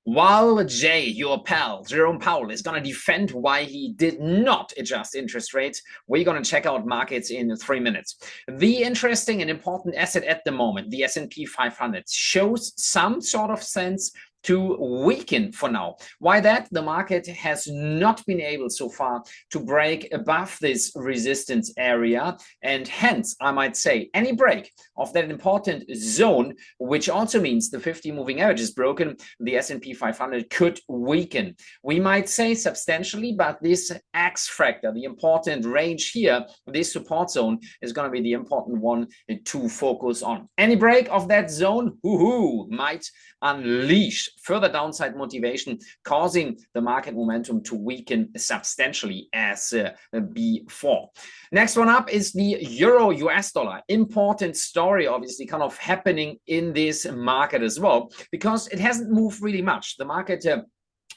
While your pal, Jerome Powell, is going to defend why he did not adjust interest rates, we're going to check out markets in 3 minutes. The interesting and important asset at the moment, the S&P 500, shows some sort of sense to weaken for now. Why that? The market has not been able so far to break above this resistance area, and hence, I might say, any break of that important zone, which also means the 50 moving average is broken, the S&P 500 could weaken. We might say substantially, but this X factor, the important range here, this support zone, is going to be the important one to focus on. Any break of that zone, might unleash further downside motivation, causing the market momentum to weaken substantially as before. Next one up is the euro US dollar. Important story, obviously, kind of happening in this market as well, because it hasn't moved really much. The market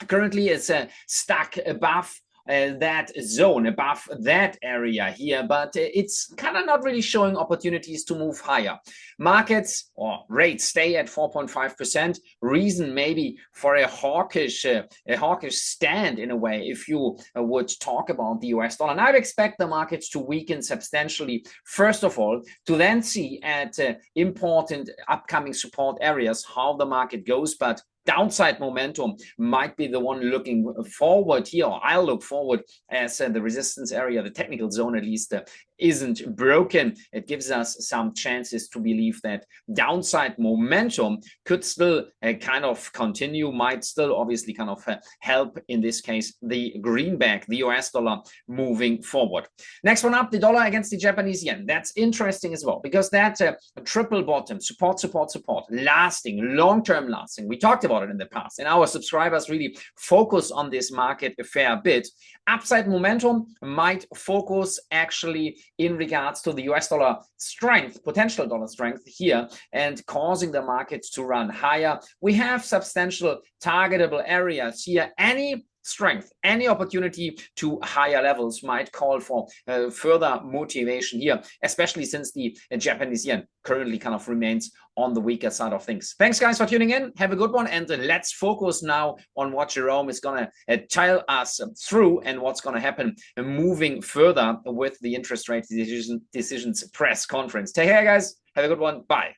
currently is stuck above that zone, above that area here, but it's kind of not really showing opportunities to move higher. Markets or rates stay at 4.5%. Reason maybe for a hawkish stand in a way, if you would talk about the US dollar. And I'd expect the markets to weaken substantially, first of all, to then see at important upcoming support areas how the market goes. But downside momentum might be the one looking forward here, or I'll look forward, as the resistance area, the technical zone at least, isn't broken. It gives us some chances to believe that downside momentum could still kind of continue, might still obviously kind of help, in this case, the greenback, the US dollar, moving forward. Next one up, the dollar against the Japanese yen. That's interesting as well, because that triple bottom, support, lasting, long-term lasting. We talked about it in the past, and our subscribers really focus on this market a fair bit. Upside momentum might focus actually in regards to the US dollar strength, potential dollar strength here, and causing the markets to run higher. We have substantial targetable areas here. Any strength, any opportunity to higher levels might call for further motivation here, especially since the Japanese yen currently kind of remains on the weaker side of things. Thanks, guys, for tuning in. Have a good one, and let's focus now on what Jerome is going to tell us through and what's going to happen moving further with the interest rate decisions press conference. Take care, guys. Have a good one. Bye.